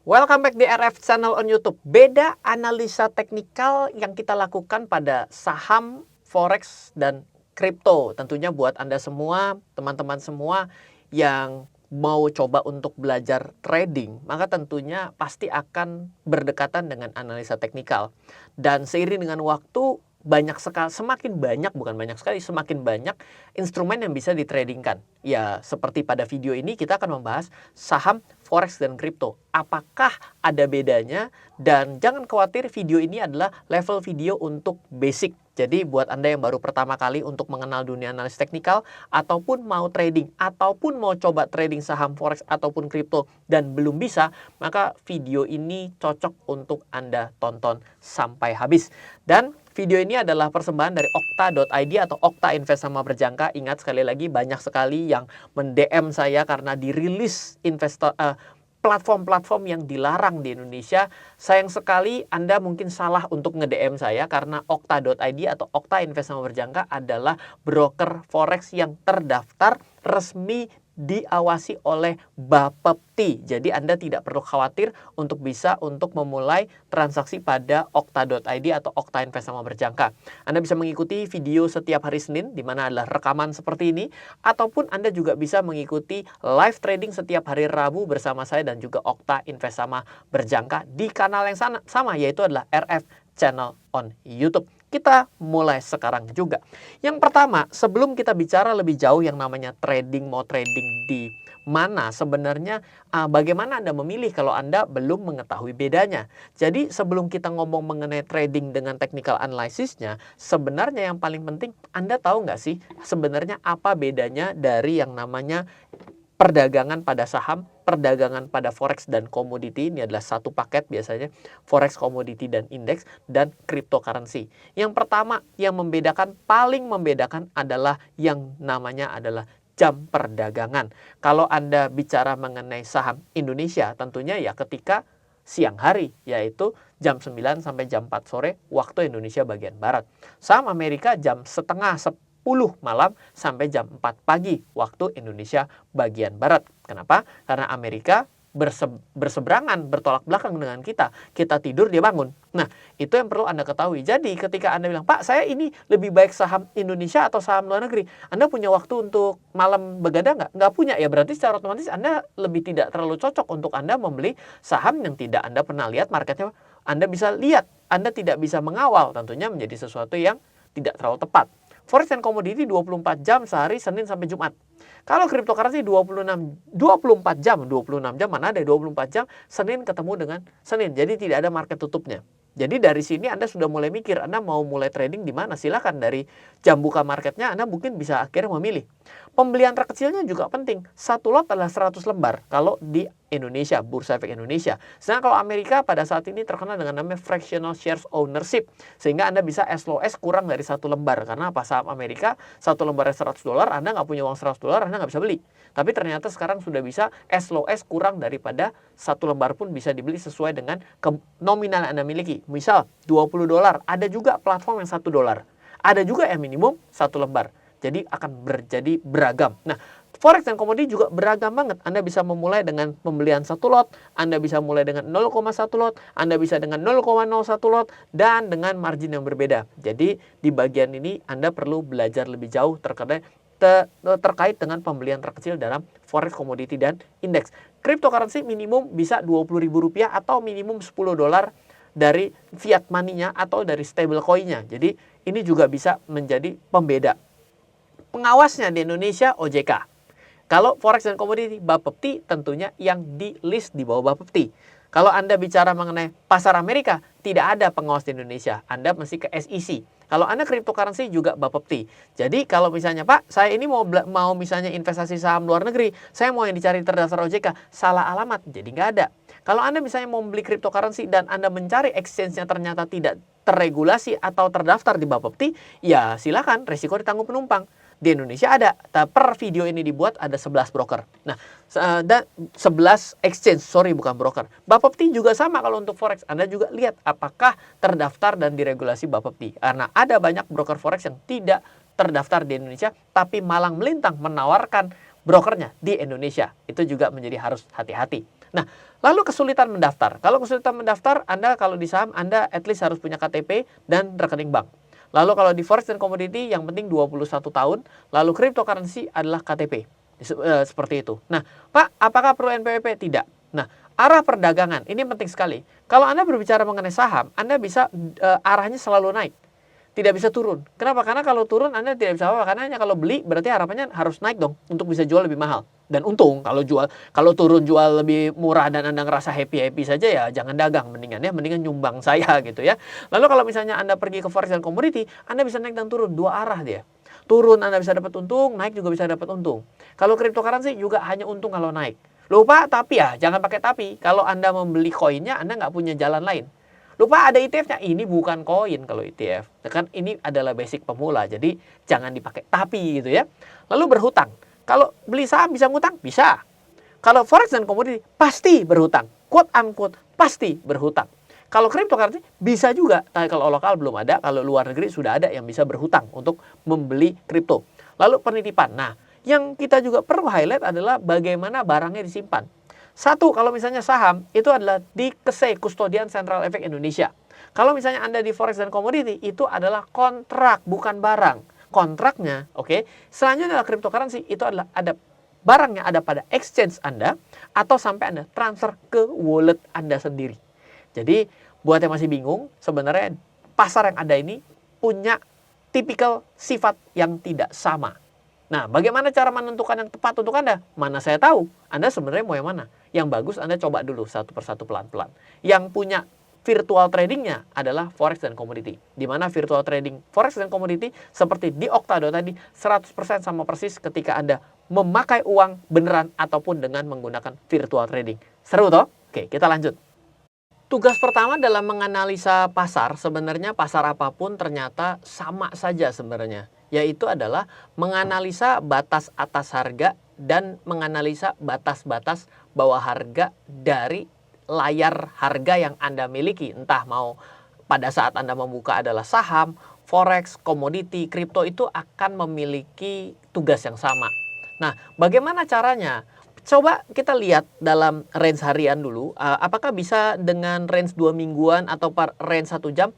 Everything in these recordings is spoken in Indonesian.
Welcome back di RF Channel on YouTube. Beda analisa teknikal yang kita lakukan pada saham, forex, dan kripto. Tentunya buat Anda semua, teman-teman semua yang mau coba untuk belajar trading, maka tentunya pasti akan berdekatan dengan analisa teknikal. Dan seiring dengan waktu, banyak sekali, semakin banyak, bukan banyak sekali, semakin banyak instrumen yang bisa ditradingkan. Ya, seperti pada video ini kita akan membahas saham, forex, dan kripto. Apakah ada bedanya? Dan jangan khawatir, video ini adalah level video untuk basic. Jadi buat Anda yang baru pertama kali untuk mengenal dunia analis teknikal, ataupun mau trading, ataupun mau coba trading saham, forex, ataupun kripto, dan belum bisa, maka video ini cocok untuk Anda tonton sampai habis. Dan video ini adalah persembahan dari okta.id atau Okta Invest Sama Berjangka. Ingat sekali lagi, banyak sekali yang men-DM saya karena dirilis platform-platform yang dilarang di Indonesia. Sayang sekali Anda mungkin salah untuk nge-DM saya karena okta.id atau Okta Invest Sama Berjangka adalah broker forex yang terdaftar resmi diawasi oleh Bapepti. Jadi Anda tidak perlu khawatir untuk memulai transaksi pada okta.id atau Okta Invest Sama Berjangka. Anda bisa mengikuti video setiap hari Senin, di mana adalah rekaman seperti ini, ataupun Anda juga bisa mengikuti live trading setiap hari Rabu bersama saya dan juga Okta Invest Sama Berjangka di kanal yang sama, yaitu adalah RF Channel on YouTube. Kita mulai sekarang juga. Yang pertama, sebelum kita bicara lebih jauh yang namanya trading, mau trading di mana sebenarnya, bagaimana Anda memilih kalau Anda belum mengetahui bedanya. Jadi sebelum kita ngomong mengenai trading dengan technical analysisnya, sebenarnya yang paling penting, Anda tahu nggak sih sebenarnya apa bedanya dari yang namanya perdagangan pada saham, perdagangan pada forex dan komoditi. Ini adalah satu paket biasanya, forex, komoditi, dan indeks, dan cryptocurrency. Yang pertama yang membedakan, paling membedakan adalah yang namanya adalah jam perdagangan. Kalau Anda bicara mengenai saham Indonesia, tentunya ya ketika siang hari, yaitu jam 9 sampai jam 4 sore waktu Indonesia bagian Barat. Saham Amerika jam setengah 10 malam sampai jam 4 pagi waktu Indonesia bagian Barat. Kenapa? Karena Amerika berseberangan, bertolak belakang dengan kita. Kita tidur, dia bangun. Nah, itu yang perlu Anda ketahui. Jadi ketika Anda bilang, Pak, saya ini lebih baik saham Indonesia atau saham luar negeri, Anda punya waktu untuk malam begadang nggak? Nggak punya, ya berarti secara otomatis Anda lebih tidak terlalu cocok untuk Anda membeli saham yang tidak Anda pernah lihat marketnya. Anda bisa lihat, Anda tidak bisa mengawal, tentunya menjadi sesuatu yang tidak terlalu tepat. Forex dan komoditi 24 jam sehari, Senin sampai Jumat. Kalau cryptocurrency 24 jam, mana ada 24 jam, Senin ketemu dengan Senin. Jadi tidak ada market tutupnya. Jadi dari sini Anda sudah mulai mikir, Anda mau mulai trading di mana? Silakan, dari jam buka marketnya Anda mungkin bisa akhirnya memilih. Pembelian terkecilnya juga penting. Satu lot adalah 100 lembar kalau di Indonesia, Bursa Efek Indonesia. Sedangkan kalau Amerika pada saat ini terkenal dengan namanya fractional shares ownership. Sehingga Anda bisa as low as kurang dari 1 lembar. Karena apa? Saham Amerika, 1 lembarnya $100, Anda nggak punya uang $100, Anda nggak bisa beli. Tapi ternyata sekarang sudah bisa as low as kurang daripada 1 lembar pun bisa dibeli sesuai dengan nominal yang Anda miliki. Misal $20, ada juga platform yang $1. Ada juga yang minimum 1 lembar. Jadi akan jadi beragam. Nah, forex dan komoditi juga beragam banget. Anda bisa memulai dengan pembelian 1 lot, Anda bisa mulai dengan 0,1 lot, Anda bisa dengan 0,01 lot, dan dengan margin yang berbeda. Jadi di bagian ini Anda perlu belajar lebih jauh terkait dengan pembelian terkecil dalam forex, komoditi, dan indeks. Cryptocurrency minimum bisa Rp20.000 atau minimum $10 dari fiat money-nya atau dari stable coin-nya. Jadi ini juga bisa menjadi pembeda. Pengawasnya di Indonesia OJK. Kalau forex dan komoditi Bapepti, tentunya yang di list di bawah Bapepti. Kalau Anda bicara mengenai pasar Amerika, tidak ada pengawas di Indonesia. Anda mesti ke SEC. Kalau Anda cryptocurrency juga Bapepti. Jadi kalau misalnya, Pak, saya ini mau misalnya investasi saham luar negeri, saya mau yang dicari terdaftar OJK, salah alamat, jadi nggak ada. Kalau Anda misalnya mau membeli cryptocurrency dan Anda mencari exchange-nya ternyata tidak terregulasi atau terdaftar di Bapepti, ya silakan, resiko ditanggung penumpang. Di Indonesia ada, per video ini dibuat ada 11 broker. Nah, dan 11 exchange, bukan broker. Bapepti juga sama kalau untuk forex. Anda juga lihat apakah terdaftar dan diregulasi Bapepti. Karena ada banyak broker forex yang tidak terdaftar di Indonesia, tapi malang melintang menawarkan brokernya di Indonesia. Itu juga menjadi harus hati-hati. Nah, Lalu kesulitan mendaftar. Kalau kesulitan mendaftar, Anda kalau di saham, Anda at least harus punya KTP dan rekening bank. Lalu kalau di forex dan komoditi, yang penting 21 tahun. Lalu cryptocurrency adalah KTP. Seperti itu. Nah, Pak, apakah perlu NPWP? Tidak. Nah, arah perdagangan, ini penting sekali. Kalau Anda berbicara mengenai saham, Anda bisa arahnya selalu naik. Tidak bisa turun. Kenapa? Karena kalau turun Anda tidak bisa apa-apa. Karena hanya kalau beli berarti harapannya harus naik dong untuk bisa jual lebih mahal. Dan untung kalau turun jual lebih murah dan Anda ngerasa happy-happy saja ya jangan dagang mendingan nyumbang saya gitu ya. Lalu kalau misalnya Anda pergi ke forex dan komoditi, Anda bisa naik dan turun dua arah dia. Turun Anda bisa dapat untung, naik juga bisa dapat untung. Kalau cryptocurrency juga hanya untung kalau naik. Lupa tapi ya jangan pakai tapi. Kalau Anda membeli koinnya Anda nggak punya jalan lain. Lupa ada ETF-nya, ini bukan koin kalau ETF. Kan ini adalah basic pemula, jadi jangan dipakai tapi gitu ya. Lalu berhutang. Kalau beli saham bisa ngutang? Bisa. Kalau forex dan komoditi pasti berhutang. Quote unquote pasti berhutang. Kalau cryptocurrency bisa juga, tapi kalau lokal belum ada, kalau luar negeri sudah ada yang bisa berhutang untuk membeli kripto. Lalu penitipan. Nah, yang kita juga perlu highlight adalah bagaimana barangnya disimpan. Satu, kalau misalnya saham, itu adalah di KSE, Kustodian Central Efek Indonesia. Kalau misalnya Anda di forex dan komoditi, itu adalah kontrak, bukan barang. Kontraknya, oke. Selanjutnya adalah cryptocurrency, itu adalah ada barangnya ada pada exchange Anda, atau sampai Anda transfer ke wallet Anda sendiri. Jadi, buat yang masih bingung, sebenarnya pasar yang ada ini punya tipikal sifat yang tidak sama. Nah, bagaimana cara menentukan yang tepat untuk Anda? Mana saya tahu, Anda sebenarnya mau yang mana? Yang bagus Anda coba dulu satu persatu pelan-pelan. Yang punya virtual tradingnya adalah forex dan komoditi. Di mana virtual trading forex dan komoditi seperti di Oktado tadi 100% sama persis ketika Anda memakai uang beneran ataupun dengan menggunakan virtual trading. Seru toh? Oke, kita lanjut. Tugas pertama dalam menganalisa pasar, sebenarnya pasar apapun ternyata sama saja sebenarnya. Yaitu adalah menganalisa batas atas harga dan menganalisa batas-batas bawah harga dari layar harga yang Anda miliki. Entah mau pada saat Anda membuka adalah saham, forex, komoditi, kripto itu akan memiliki tugas yang sama. Nah, bagaimana caranya? Coba kita lihat dalam range harian dulu, apakah bisa dengan range 2 mingguan atau range 1 jam?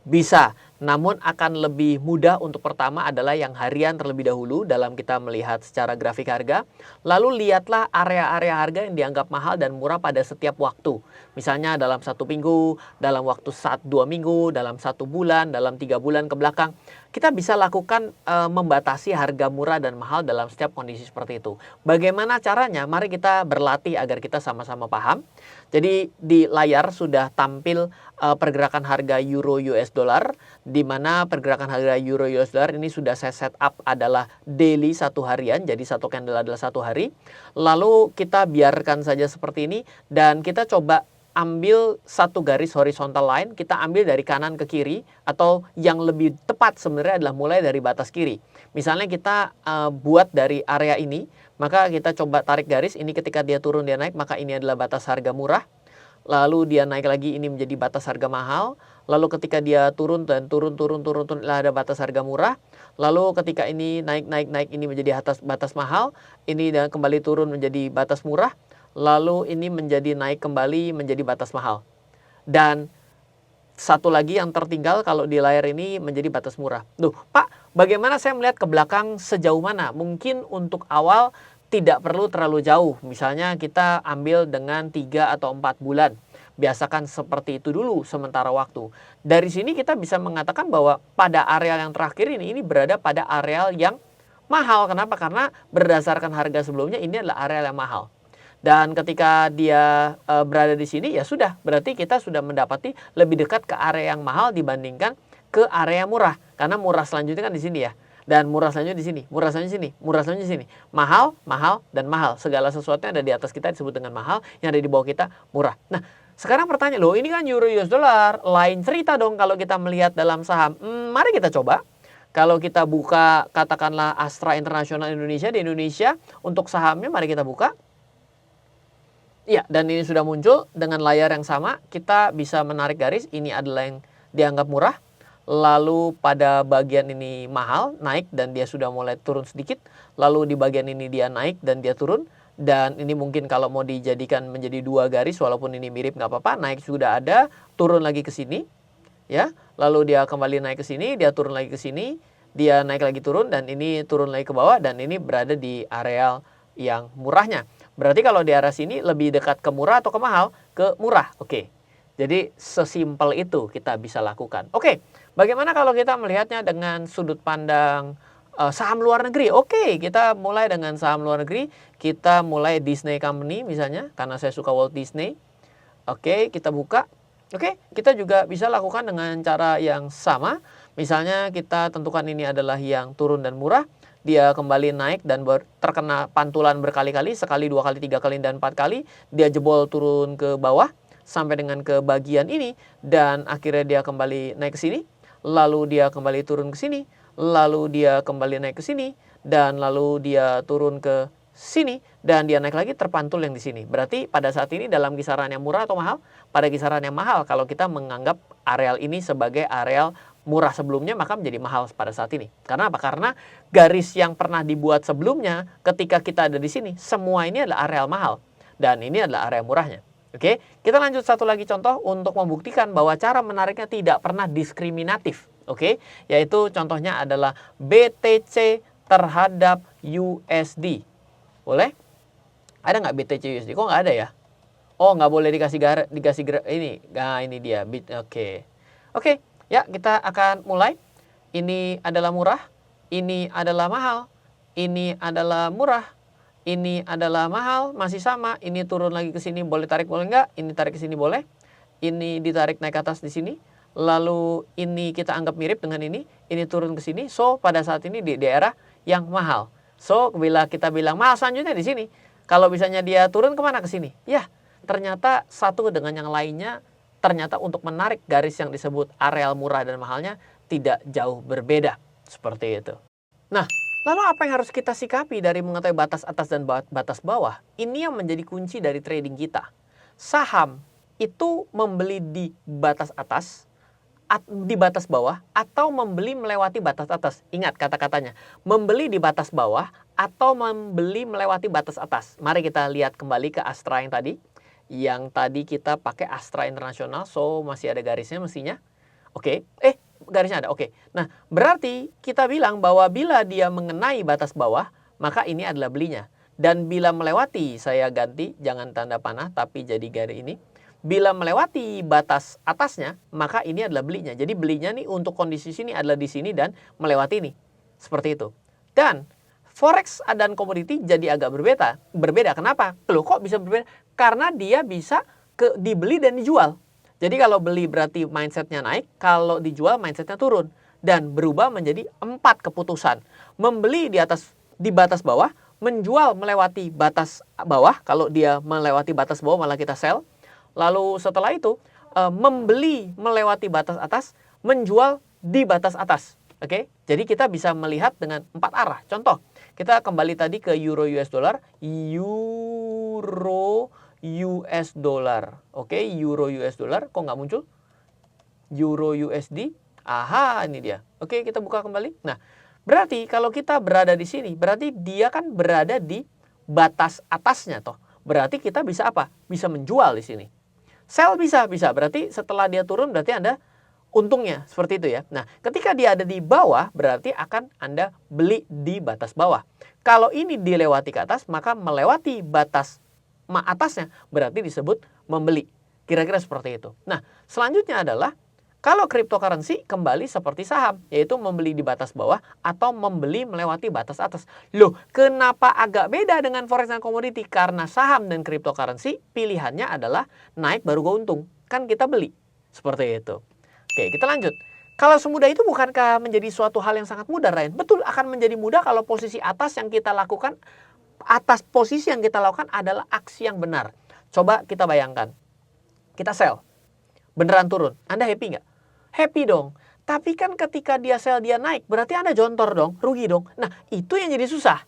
Bisa, namun akan lebih mudah untuk pertama adalah yang harian terlebih dahulu dalam kita melihat secara grafik harga. Lalu lihatlah area-area harga yang dianggap mahal dan murah pada setiap waktu. Misalnya dalam 1 minggu, dalam waktu 1-2 minggu, dalam 1 bulan, dalam 3 bulan ke belakang. Kita bisa lakukan membatasi harga murah dan mahal dalam setiap kondisi seperti itu. Bagaimana caranya? Mari kita berlatih agar kita sama-sama paham. Jadi di layar sudah tampil pergerakan harga euro US dollar, di mana pergerakan harga euro US dollar ini sudah saya set up adalah daily satu harian, jadi satu candle adalah satu hari. Lalu kita biarkan saja seperti ini dan kita coba ambil satu garis horizontal line, kita ambil dari kanan ke kiri, atau yang lebih tepat sebenarnya adalah mulai dari batas kiri. Misalnya kita buat dari area ini, maka kita coba tarik garis, ini ketika dia turun dia naik, maka ini adalah batas harga murah. Lalu dia naik lagi, ini menjadi batas harga mahal. Lalu ketika dia turun dan turun, ada batas harga murah. Lalu ketika ini naik, ini menjadi batas mahal. Ini dan kembali turun menjadi batas murah. Lalu ini menjadi naik kembali menjadi batas mahal. Dan satu lagi yang tertinggal kalau di layar ini menjadi batas murah. Duh, Pak, bagaimana saya melihat ke belakang sejauh mana? Mungkin untuk awal tidak perlu terlalu jauh. Misalnya kita ambil dengan 3 atau 4 bulan. Biasakan seperti itu dulu sementara waktu. Dari sini kita bisa mengatakan bahwa pada areal yang terakhir ini berada pada areal yang mahal. Kenapa? Karena berdasarkan harga sebelumnya ini adalah areal yang mahal. Dan ketika dia berada di sini ya sudah, berarti kita sudah mendapati lebih dekat ke area yang mahal dibandingkan ke area murah. Karena murah selanjutnya kan di sini ya. Dan murah selanjutnya di sini, murah selanjutnya di sini, murah selanjutnya di sini. Mahal, mahal, dan mahal. Segala sesuatu yang ada di atas kita disebut dengan mahal, yang ada di bawah kita murah. Nah, sekarang pertanyaan, loh ini kan euro US dollar, lain cerita dong kalau kita melihat dalam saham. Mari kita coba. Kalau kita buka katakanlah Astra International Indonesia di Indonesia, untuk sahamnya mari kita buka. Ya, dan ini sudah muncul dengan layar yang sama. Kita bisa menarik garis, ini adalah yang dianggap murah. Lalu pada bagian ini mahal, naik dan dia sudah mulai turun sedikit. Lalu di bagian ini dia naik dan dia turun. Dan ini mungkin kalau mau dijadikan menjadi 2 garis, walaupun ini mirip nggak apa-apa, naik sudah ada, turun lagi ke sini, ya. Lalu dia kembali naik ke sini, dia turun lagi ke sini, dia naik lagi turun, dan ini turun lagi ke bawah, dan ini berada di areal yang murahnya. Berarti kalau di arah sini lebih dekat ke murah atau ke mahal? Ke murah, oke. Jadi sesimpel itu kita bisa lakukan. Oke, bagaimana kalau kita melihatnya dengan sudut pandang saham luar negeri? Oke, kita mulai dengan saham luar negeri. Kita mulai Disney Company misalnya, karena saya suka Walt Disney. Oke, kita buka. Oke, kita juga bisa lakukan dengan cara yang sama. Misalnya kita tentukan ini adalah yang turun dan murah. Dia kembali naik dan terkena pantulan berkali-kali, sekali, 2 kali, 3 kali, dan 4 kali. Dia jebol turun ke bawah sampai dengan ke bagian ini, dan akhirnya dia kembali naik ke sini, lalu dia kembali turun ke sini, lalu dia kembali naik ke sini, dan lalu dia turun ke sini, dan dia naik lagi terpantul yang di sini. Berarti pada saat ini dalam kisaran yang murah atau mahal? Pada kisaran yang mahal kalau kita menganggap areal ini sebagai areal murah sebelumnya, maka menjadi mahal pada saat ini. Karena apa? Karena garis yang pernah dibuat sebelumnya ketika kita ada di sini, semua ini adalah areal mahal, dan ini adalah area murahnya. Oke, kita lanjut satu lagi contoh untuk membuktikan bahwa cara menariknya tidak pernah diskriminatif. Oke, yaitu contohnya adalah BTC terhadap USD. Boleh? Ada nggak BTC USD? Kok nggak ada ya? Oh, nggak boleh dikasih ini. Nah, ini dia. Oke. Oke, ya kita akan mulai. Ini adalah murah, ini adalah mahal, ini adalah murah, ini adalah mahal, masih sama. Ini turun lagi ke sini, boleh tarik boleh nggak? Ini tarik ke sini boleh. Ini ditarik naik ke atas di sini. Lalu ini kita anggap mirip dengan ini turun ke sini. So, pada saat ini di daerah yang mahal. So, bila kita bilang mahal selanjutnya di sini. Kalau misalnya dia turun kemana? Ke sini. Ya, ternyata satu dengan yang lainnya, ternyata untuk menarik garis yang disebut areal murah dan mahalnya tidak jauh berbeda. Seperti itu. Nah, lalu apa yang harus kita sikapi dari mengetahui batas atas dan batas bawah? Ini yang menjadi kunci dari trading kita. Saham itu membeli di batas atas, di batas bawah, atau membeli melewati batas atas. Ingat kata-katanya, membeli di batas bawah atau membeli melewati batas atas. Mari kita lihat kembali ke Astra yang tadi. Yang tadi kita pakai Astra Internasional, so masih ada garisnya mestinya. Oke, garisnya ada, oke. Nah, berarti kita bilang bahwa bila dia mengenai batas bawah, maka ini adalah belinya. Dan bila melewati, saya ganti, jangan tanda panah, tapi jadi garis ini. Bila melewati batas atasnya, maka ini adalah belinya. Jadi belinya nih untuk kondisi sini adalah di sini dan melewati ini. Seperti itu. Dan Forex dan komoditi jadi agak berbeda. Kenapa? Loh, kok bisa berbeda? Karena dia bisa dibeli dan dijual. Jadi kalau beli berarti mindsetnya naik, kalau dijual mindsetnya turun. Dan berubah menjadi 4 keputusan. Membeli di batas bawah, menjual melewati batas bawah. Kalau dia melewati batas bawah malah kita sell. Lalu setelah itu membeli melewati batas atas, menjual di batas atas. Oke, jadi kita bisa melihat dengan 4 arah. Contoh, kita kembali tadi ke Euro US dollar. Euro US dollar. Oke, Euro US dollar. Kok nggak muncul? Euro USD. Aha, ini dia. Oke, kita buka kembali. Nah, berarti kalau kita berada di sini, berarti dia kan berada di batas atasnya toh. Berarti kita bisa apa? Bisa menjual di sini. Sell bisa. Berarti setelah dia turun berarti Anda untungnya. Seperti itu ya. Nah, ketika dia ada di bawah berarti akan Anda beli di batas bawah. Kalau ini dilewati ke atas, maka melewati batas atasnya berarti disebut membeli. Kira-kira seperti itu. Nah, selanjutnya adalah kalau cryptocurrency kembali seperti saham, yaitu membeli di batas bawah atau membeli melewati batas atas. Loh, kenapa agak beda dengan forex dan komoditi? Karena saham dan cryptocurrency pilihannya adalah naik baru gue untung. Kan kita beli. Seperti itu. Oke, kita lanjut. Kalau semudah itu bukankah menjadi suatu hal yang sangat mudah, Ryan? Betul, akan menjadi mudah kalau posisi atas yang kita lakukan, posisi yang kita lakukan adalah aksi yang benar. Coba kita bayangkan. Kita sell. Beneran turun. Anda happy nggak? Happy dong. Tapi kan ketika dia sell, dia naik. Berarti Anda jontor dong, rugi dong. Nah, itu yang jadi susah.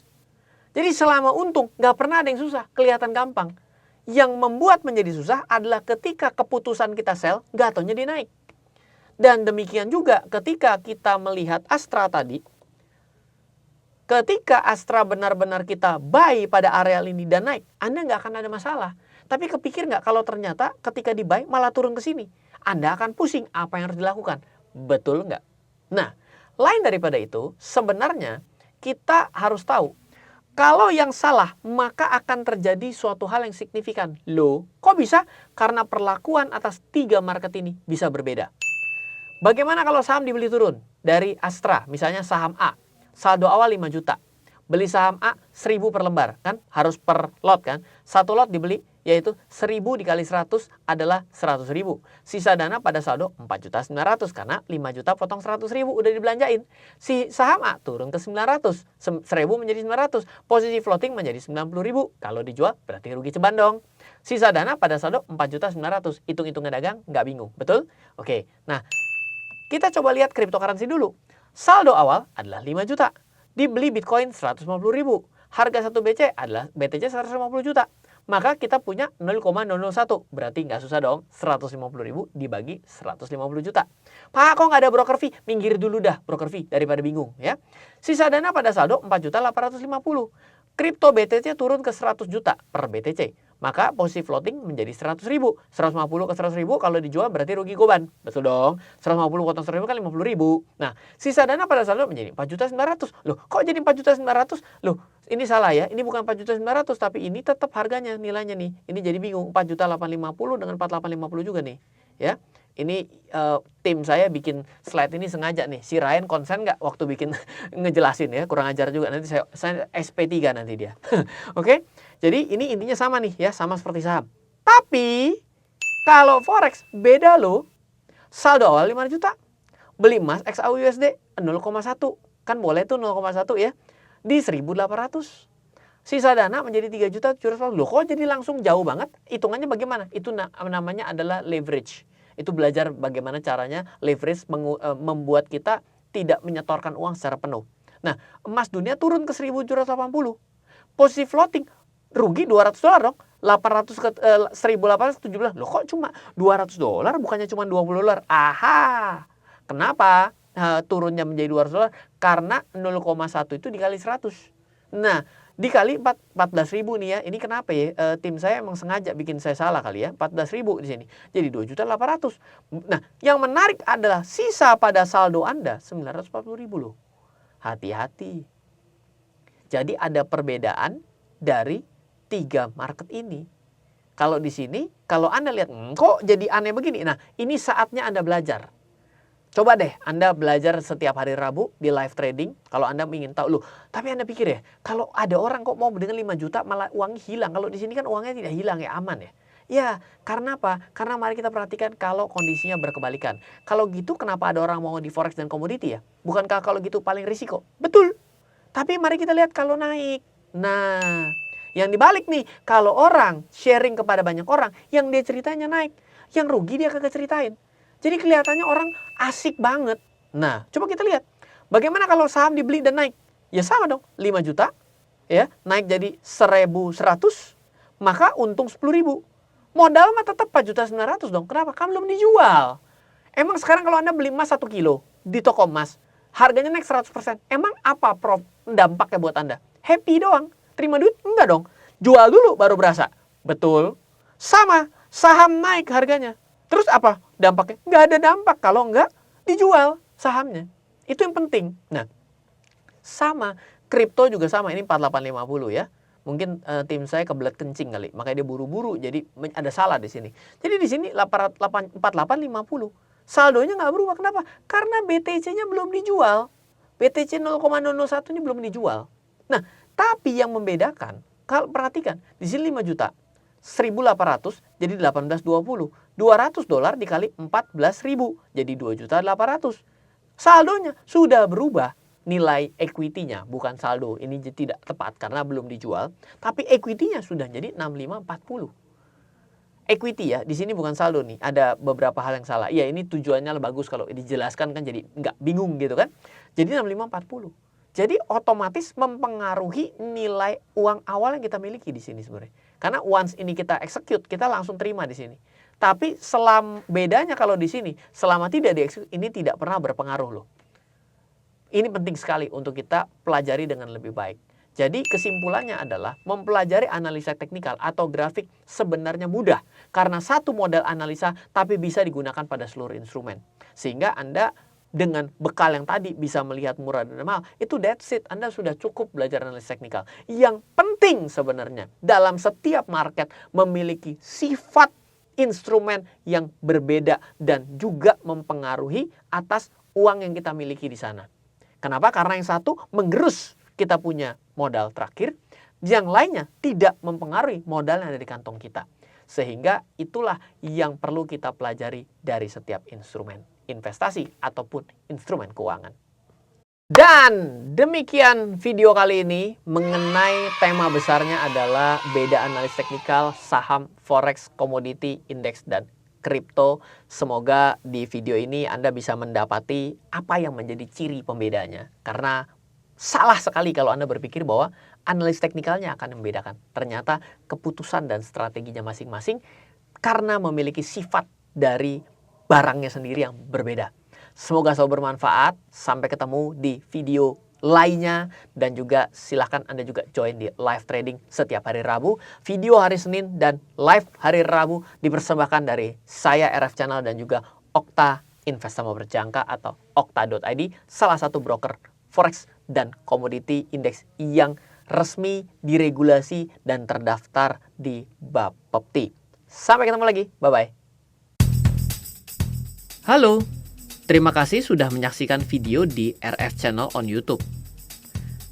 Jadi selama untung, nggak pernah ada yang susah. Kelihatan gampang. Yang membuat menjadi susah adalah ketika keputusan kita sell, nggak taunya dia naik. Dan demikian juga ketika kita melihat Astra tadi. Ketika Astra benar-benar kita buy pada areal ini dan naik, Anda nggak akan ada masalah. Tapi kepikir nggak kalau ternyata ketika di buy malah turun ke sini? Anda akan pusing apa yang harus dilakukan. Betul nggak? Nah, lain daripada itu, sebenarnya kita harus tahu kalau yang salah, maka akan terjadi suatu hal yang signifikan. Loh, kok bisa? Karena perlakuan atas 3 market ini bisa berbeda. Bagaimana kalau saham dibeli turun? Dari Astra, misalnya saham A, saldo awal 5 juta. Beli saham A 1000 per lembar, kan? Harus per lot kan? Satu lot dibeli, yaitu 1000 dikali 100 adalah 100.000. Sisa dana pada saldo 4.900.000 karena 5 juta potong 100.000 udah dibelanjain. Si saham A turun ke 900, 1000 menjadi 900, posisi floating menjadi 90.000. Kalau dijual berarti rugi ceban dong. Sisa dana pada saldo 4.900.000. Hitung-hitungnya dagang nggak bingung, betul? Oke, nah kita coba lihat cryptocurrency dulu. Saldo awal adalah 5 juta. Dibeli Bitcoin 150.000. Harga 1 BC adalah BTC 150 juta. Maka kita punya 0,001. Berarti nggak susah dong. 150.000 dibagi 150 juta. Pak, kok nggak ada broker fee? Minggir dulu dah broker fee daripada bingung ya. Sisa dana pada saldo 4.850. Kripto BTC turun ke 100 juta per BTC. Maka posisi floating menjadi 100.000. 150 ke 100.000 kalau dijual berarti rugi goban. Betul dong. 150 potong 100.000 kan 50.000. Nah, sisa dana pada saldo menjadi 4.900.000. Loh, kok jadi 4.900.000? Loh, ini salah ya. Ini bukan 4.900.000 tapi ini tetap harganya nilainya nih. Ini jadi bingung. 4.850.000 dengan 4.850 juga nih. Ya. Ini tim saya bikin slide ini sengaja nih. Si Ryan konsen nggak waktu bikin ngejelasin ya. Kurang ajar juga. Nanti saya SP3 nanti dia. Oke. Jadi ini intinya sama nih ya. Sama seperti saham. Tapi kalau Forex beda loh. Saldo awal 5 juta. Beli emas XAUUSD 0,1. Kan boleh tuh 0,1 ya. Di 1.800. Sisa dana menjadi 3.700.000. Loh kok jadi langsung jauh banget? Hitungannya bagaimana? Itu namanya adalah leverage. Itu belajar bagaimana caranya leverage membuat kita tidak menyetorkan uang secara penuh. Nah, emas dunia turun ke 1.780. Posisi floating rugi $200 dong. 800 ke 1.817. Loh kok cuma $200? Bukannya cuma $20? Aha. Kenapa turunnya menjadi $200? Karena 0,1 itu dikali 100. Nah, dikali 14.000 nih ya. Ini kenapa ya? Tim saya emang sengaja bikin saya salah kali ya. 14.000 di sini. Jadi 2.800.000. Nah, yang menarik adalah sisa pada saldo Anda 940.000 loh. Hati-hati. Jadi ada perbedaan dari 3 market ini. Kalau di sini, kalau Anda lihat, kok jadi aneh begini? Nah, ini saatnya Anda belajar. Coba deh Anda belajar setiap hari Rabu di live trading. Kalau Anda ingin tahu, loh, tapi Anda pikir ya, kalau ada orang kok mau dengan 5 juta malah uangnya hilang. Kalau di sini kan uangnya tidak hilang ya, aman ya. Ya, karena apa? Karena mari kita perhatikan kalau kondisinya berkebalikan. Kalau gitu kenapa ada orang mau di forex dan komoditi ya? Bukankah kalau gitu paling risiko? Betul. Tapi mari kita lihat kalau naik. Nah, yang dibalik nih, kalau orang sharing kepada banyak orang, yang dia ceritanya naik. Yang rugi dia kagak ceritain. Jadi kelihatannya orang asik banget. Nah, coba kita lihat. Bagaimana kalau saham dibeli dan naik? Ya sama dong, 5 juta. Ya, naik jadi 1.100. Maka untung 10.000. Modal mah tetap 4.900.000 dong. Kenapa? Kan belum dijual. Emang sekarang kalau Anda beli emas 1 kilo di toko emas, harganya naik 100%. Emang apa dampaknya buat Anda? Happy doang. Terima duit? Enggak dong. Jual dulu baru berasa. Betul. Sama, saham naik harganya. Terus apa dampaknya? Nggak ada dampak kalau nggak dijual sahamnya. Itu yang penting. Nah, sama. Kripto juga sama. Ini 4850 ya. Mungkin tim saya kebelet kencing kali. Makanya dia buru-buru. Jadi ada salah di sini. Jadi di sini 4850. Saldonya nggak berubah. Kenapa? Karena BTC-nya belum dijual. BTC 0,001 ini belum dijual. Nah, tapi yang membedakan, kalau perhatikan, di sini 5 juta. 1.800 jadi 1820. $200 dikali 14.000 jadi 2.800.000. Saldonya sudah berubah. Nilai equity-nya bukan saldo. Ini tidak tepat karena belum dijual, tapi equity-nya sudah jadi 6540. Equity ya, di sini bukan saldo nih. Ada beberapa hal yang salah. Iya, ini tujuannya bagus kalau dijelaskan kan jadi nggak bingung gitu kan. Jadi 6540. Jadi otomatis mempengaruhi nilai uang awal yang kita miliki di sini sebenarnya. Karena once ini kita execute, kita langsung terima di sini. Tapi bedanya kalau di sini, selama tidak di execute, ini tidak pernah berpengaruh loh. Ini penting sekali untuk kita pelajari dengan lebih baik. Jadi kesimpulannya adalah mempelajari analisa teknikal atau grafik sebenarnya mudah. Karena satu model analisa tapi bisa digunakan pada seluruh instrumen. Sehingga Anda dengan bekal yang tadi bisa melihat murah dan mahal, itu that's it. Anda sudah cukup belajar analisa teknikal. Yang penting sebenarnya dalam setiap market memiliki sifat instrumen yang berbeda dan juga mempengaruhi atas uang yang kita miliki di sana. Kenapa? Karena yang satu menggerus kita punya modal terakhir, yang lainnya tidak mempengaruhi modal yang ada di kantong kita. Sehingga itulah yang perlu kita pelajari dari setiap instrumen investasi ataupun instrumen keuangan. Dan demikian video kali ini mengenai tema besarnya adalah beda analis teknikal, saham, forex, komoditi, indeks, dan kripto. Semoga di video ini Anda bisa mendapati apa yang menjadi ciri pembedanya. Karena salah sekali kalau Anda berpikir bahwa analis teknikalnya akan membedakan. Ternyata keputusan dan strateginya masing-masing karena memiliki sifat dari barangnya sendiri yang berbeda. Semoga selalu bermanfaat. Sampai ketemu di video lainnya. Dan juga silahkan Anda juga join di live trading setiap hari Rabu. Video hari Senin dan live hari Rabu dipersembahkan dari saya RF Channel dan juga Okta Investama Berjangka atau Okta.id, salah satu broker forex dan komoditi indeks yang resmi diregulasi dan terdaftar di Bapepti. Sampai ketemu lagi, bye-bye. Halo, terima kasih sudah menyaksikan video di RF Channel on YouTube.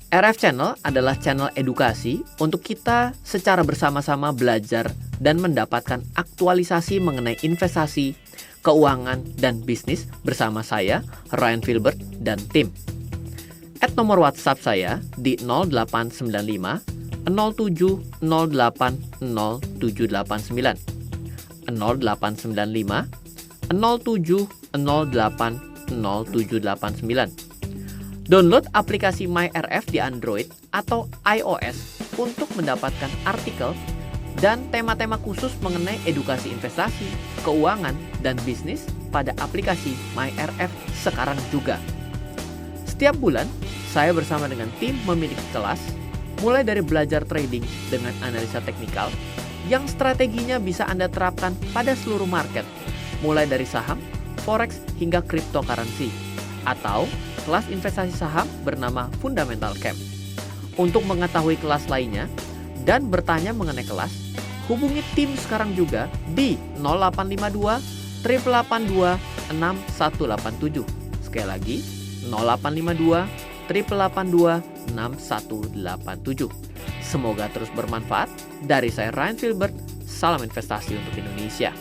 RF Channel adalah channel edukasi untuk kita secara bersama-sama belajar dan mendapatkan aktualisasi mengenai investasi, keuangan, dan bisnis bersama saya, Ryan Filbert, dan tim. Add nomor WhatsApp saya di 0895 07 08 0789 0895 07 08 0789. Download aplikasi MyRF di Android atau iOS untuk mendapatkan artikel dan tema-tema khusus mengenai edukasi investasi, keuangan, dan bisnis pada aplikasi MyRF sekarang juga. Setiap bulan, saya bersama dengan tim memiliki kelas, mulai dari belajar trading dengan analisa teknikal, yang strateginya bisa Anda terapkan pada seluruh market, mulai dari saham, forex, hingga cryptocurrency, atau kelas investasi saham bernama Fundamental Camp. Untuk mengetahui kelas lainnya dan bertanya mengenai kelas, hubungi tim sekarang juga di 0852 882 6187. Sekali lagi, 0852 882 6187. Semoga terus bermanfaat. Dari saya Ryan Filbert, salam investasi untuk Indonesia.